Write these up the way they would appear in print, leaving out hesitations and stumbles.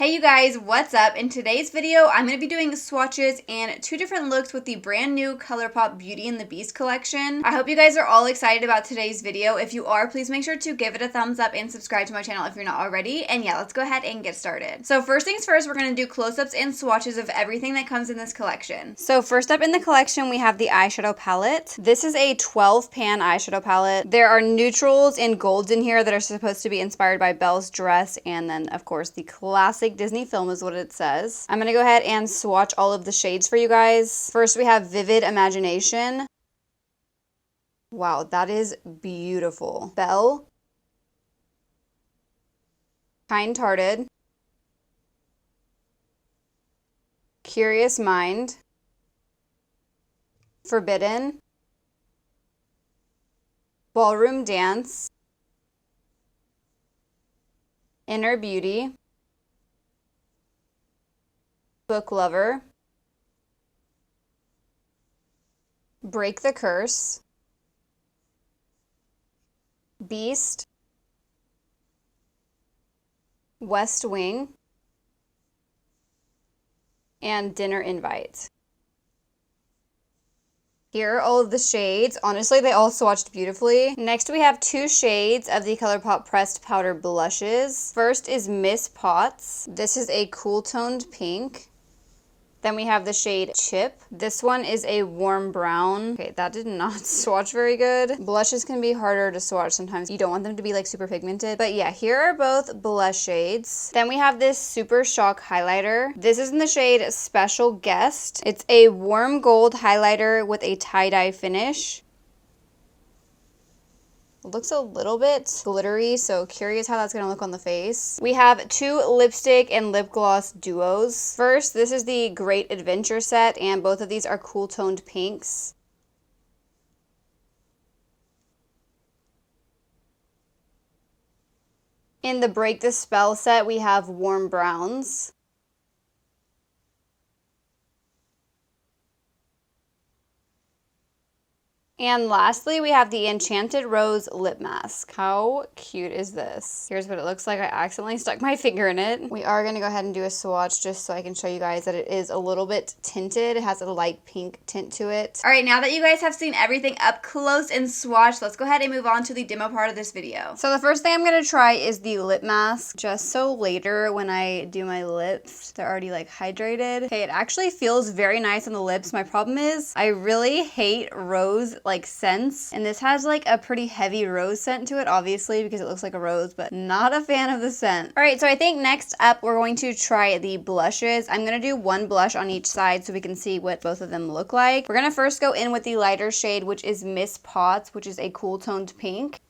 Hey you guys, what's up? In today's video, I'm going to be doing swatches and two different looks with the brand new ColourPop Beauty and the Beast collection. I hope you guys are all excited about today's video. If you are, please make sure to give it a thumbs up and subscribe to my channel if you're not already. And yeah, let's go ahead and get started. So first things first, we're going to do close-ups and swatches of everything that comes in this collection. So first up in the collection, we have the eyeshadow palette. This is a 12-pan eyeshadow palette. There are neutrals and golds in here that are supposed to be inspired by Belle's dress, and then of course the classic Disney film is what it says. I'm gonna go ahead and swatch all of the shades for you guys. First we have Vivid Imagination. Wow, that is beautiful. Belle. Kind-Hearted. Curious Mind. Forbidden. Ballroom Dance. Inner Beauty. Book Lover. Break the Curse. Beast. West Wing. And Dinner Invite. Here are all of the shades. Honestly, they all swatched beautifully. Next, we have two shades of the ColourPop Pressed Powder Blushes. First is Miss Potts. This is a cool toned pink. Then we have the shade Chip. This one is a warm brown. Okay, that did not swatch very good. Blushes can be harder to swatch sometimes. You don't want them to be like super pigmented. But yeah, here are both blush shades. Then we have this Super Shock highlighter. This is in the shade Special Guest. It's a warm gold highlighter with a tie-dye finish. It looks a little bit glittery, so curious how that's going to look on the face. We have two lipstick and lip gloss duos. First, this is the Great Adventure set, and both of these are cool toned pinks. In the Break the Spell set, we have warm browns. And lastly, we have the Enchanted Rose Lip Mask. How cute is this? Here's what it looks like. I accidentally stuck my finger in it. We are going to go ahead and do a swatch just so I can show you guys that it is a little bit tinted. It has a light pink tint to it. All right, now that you guys have seen everything up close and swatched, let's go ahead and move on to the demo part of this video. So the first thing I'm going to try is the lip mask, just so later when I do my lips, they're already like hydrated. Okay, it actually feels very nice on the lips. My problem is I really hate rose like scents, and this has like a pretty heavy rose scent to it, obviously because it looks like a rose, but not a fan of the scent. All right, so I think next up we're going to try the blushes. I'm gonna do one blush on each side so we can see what both of them look like. We're gonna first go in with the lighter shade, which is Miss Potts, which is a cool toned pink.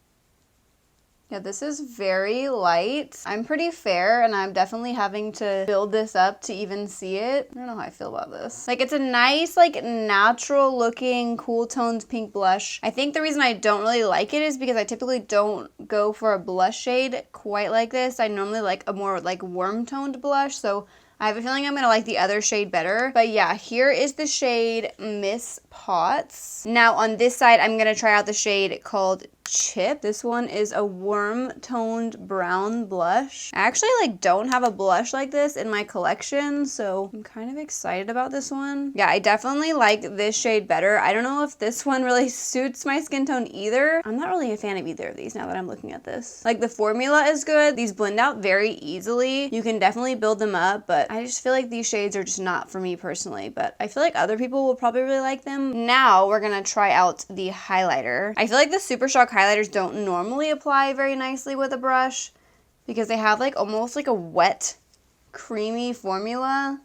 Yeah, this is very light. I'm pretty fair, and I'm definitely having to build this up to even see it. I don't know how I feel about this. Like, it's a nice, like, natural looking, cool toned pink blush. I think the reason I don't really like it is because I typically don't go for a blush shade quite like this. I normally like a more, like, warm toned blush, so I have a feeling I'm going to like the other shade better. But yeah, here is the shade Miss Potts. Now on this side, I'm going to try out the shade called Chip. This one is a warm toned brown blush. I actually like don't have a blush like this in my collection, so I'm kind of excited about this one. Yeah, I definitely like this shade better. I don't know if this one really suits my skin tone either. I'm not really a fan of either of these now that I'm looking at this. Like, the formula is good. These blend out very easily. You can definitely build them up, but I just feel like these shades are just not for me personally, but I feel like other people will probably really like them. Now we're gonna try out the highlighter. I feel like the Super Shock highlighters don't normally apply very nicely with a brush because they have like almost like a wet, creamy formula.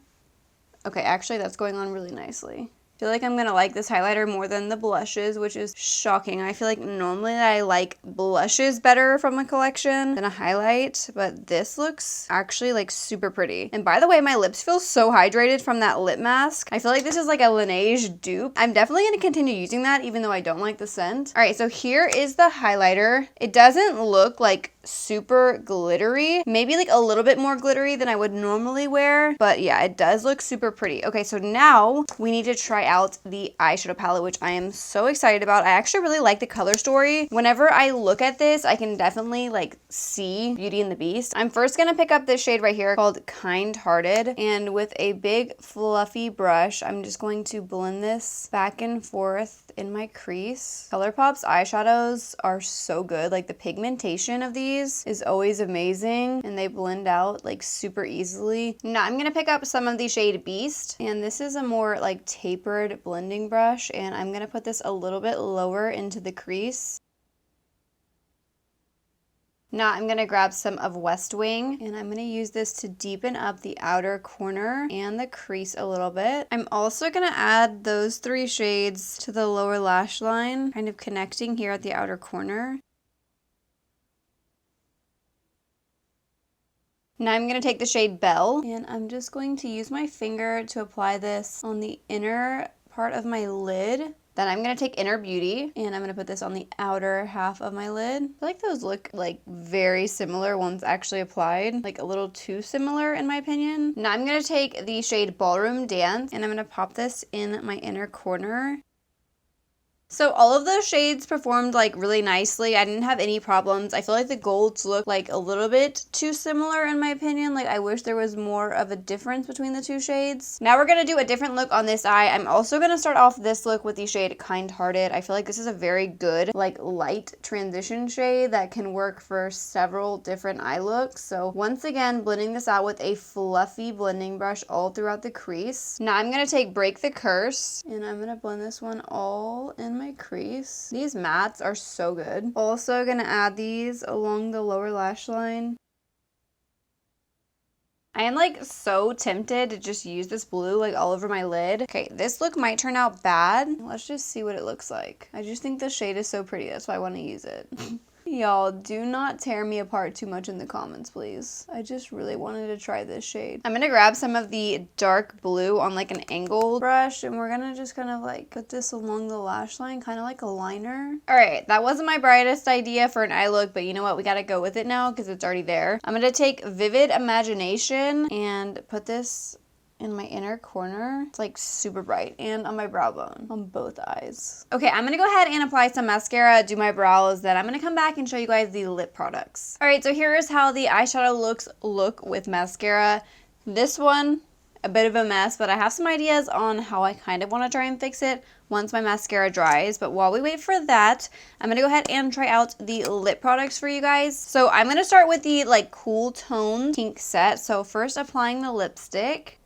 Okay, actually that's going on really nicely. I feel like I'm gonna like this highlighter more than the blushes, which is shocking. I feel like normally I like blushes better from a collection than a highlight, but this looks actually like super pretty. And by the way, my lips feel so hydrated from that lip mask. I feel like this is like a Laneige dupe. I'm definitely gonna continue using that even though I don't like the scent. All right, so here is the highlighter. It doesn't look like super glittery. Maybe like a little bit more glittery than I would normally wear, but yeah, it does look super pretty. Okay, so now we need to try out the eyeshadow palette, which I am so excited about. I actually really like the color story. Whenever I look at this, I can definitely like see Beauty and the Beast. I'm first gonna pick up this shade right here called Kind Hearted, and with a big fluffy brush, I'm just going to blend this back and forth in my crease. ColourPop's eyeshadows are so good. Like the pigmentation of these is always amazing, and they blend out like super easily. Now I'm gonna pick up some of the shade Beast, and this is a more like tapered blending brush, and I'm gonna put this a little bit lower into the crease. Now I'm going to grab some of West Wing, and I'm going to use this to deepen up the outer corner and the crease a little bit. I'm also going to add those 3 shades to the lower lash line, kind of connecting here at the outer corner. Now I'm going to take the shade Belle, and I'm just going to use my finger to apply this on the inner part of my lid. Then I'm going to take Inner Beauty, and I'm going to put this on the outer half of my lid. I feel like those look like very similar once actually applied, like a little too similar in my opinion. Now I'm going to take the shade Ballroom Dance, and I'm going to pop this in my inner corner. So all of those shades performed like really nicely. I didn't have any problems. I feel like the golds look like a little bit too similar in my opinion. Like I wish there was more of a difference between the 2 shades. Now we're going to do a different look on this eye. I'm also going to start off this look with the shade Kind Hearted. I feel like this is a very good like light transition shade that can work for several different eye looks. So once again, blending this out with a fluffy blending brush all throughout the crease. Now I'm going to take Break the Curse, and I'm going to blend this one all in my crease. These mattes are so good. Also gonna add these along the lower lash line. I am like so tempted to just use this blue like all over my lid. Okay, this look might turn out bad. Let's just see what it looks like. I just think the shade is so pretty, that's why I want to use it. Y'all, do not tear me apart too much in the comments, please. I just really wanted to try this shade. I'm gonna grab some of the dark blue on like an angled brush, and we're gonna just kind of like put this along the lash line, kind of like a liner. All right, that wasn't my brightest idea for an eye look, but you know what? We gotta go with it now because it's already there. I'm gonna take Vivid Imagination and put this in my inner corner. It's like super bright, and on my brow bone on both eyes. Okay, I'm gonna go ahead and apply some mascara, do my brows, then I'm gonna come back and show you guys the lip products. All right, so here is how the eyeshadow looks with mascara. This one, a bit of a mess, but I have some ideas on how I kind of want to try and fix it once my mascara dries. But while we wait for that, I'm gonna go ahead and try out the lip products for you guys. So I'm gonna start with the like cool toned pink set. So first applying the lipstick.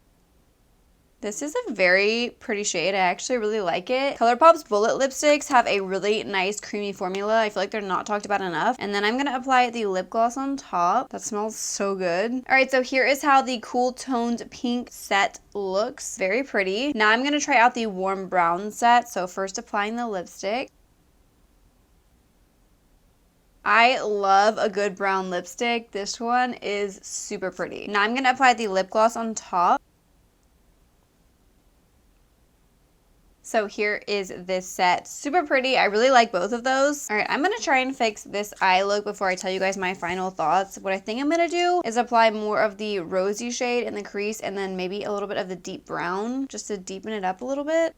This is a very pretty shade. I actually really like it. ColourPop's Bullet lipsticks have a really nice creamy formula. I feel like they're not talked about enough. And then I'm going to apply the lip gloss on top. That smells so good. All right, so here is how the cool toned pink set looks. Very pretty. Now I'm going to try out the warm brown set. So first applying the lipstick. I love a good brown lipstick. This one is super pretty. Now I'm going to apply the lip gloss on top. So here is this set. Super pretty. I really like both of those. All right, I'm going to try and fix this eye look before I tell you guys my final thoughts. What I think I'm going to do is apply more of the rosy shade in the crease, and then maybe a little bit of the deep brown just to deepen it up a little bit.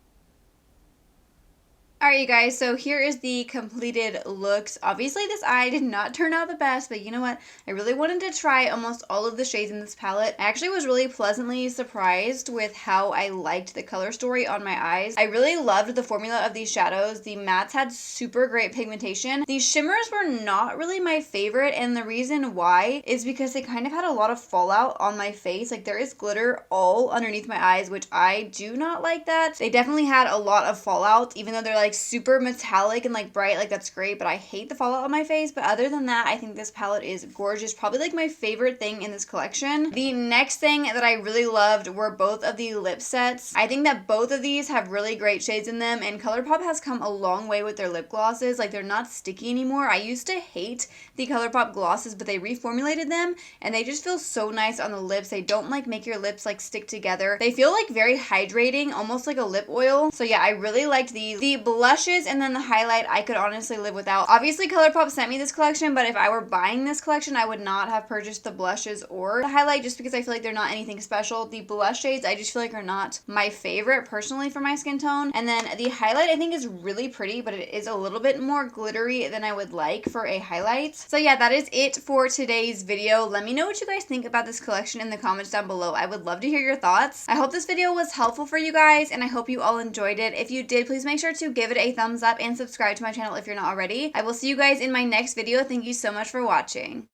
Alright you guys, so here is the completed looks. Obviously this eye did not turn out the best, but you know what? I really wanted to try almost all of the shades in this palette. I actually was really pleasantly surprised with how I liked the color story on my eyes. I really loved the formula of these shadows. The mattes had super great pigmentation. The shimmers were not really my favorite, and the reason why is because they kind of had a lot of fallout on my face. Like there is glitter all underneath my eyes, which I do not like that. They definitely had a lot of fallout, even though they're like super metallic and like bright, like that's great, but I hate the fallout on my face. But other than that, I think this palette is gorgeous. Probably like my favorite thing in this collection. The next thing that I really loved were both of the lip sets. I think that both of these have really great shades in them, and ColourPop has come a long way with their lip glosses. Like they're not sticky anymore. I used to hate the ColourPop glosses, but they reformulated them and they just feel so nice on the lips. They don't like make your lips like stick together. They feel like very hydrating, almost like a lip oil. So yeah, I really liked these. The blushes and then the highlight I could honestly live without. Obviously, ColourPop sent me this collection, but if I were buying this collection, I would not have purchased the blushes or the highlight just because I feel like they're not anything special. The blush shades I just feel like are not my favorite personally for my skin tone. And then the highlight I think is really pretty, but it is a little bit more glittery than I would like for a highlight. So yeah, that is it for today's video. Let me know what you guys think about this collection in the comments down below. I would love to hear your thoughts. I hope this video was helpful for you guys, and I hope you all enjoyed it. If you did, please make sure to give it a thumbs up and subscribe to my channel if you're not already. I will see you guys in my next video. Thank you so much for watching.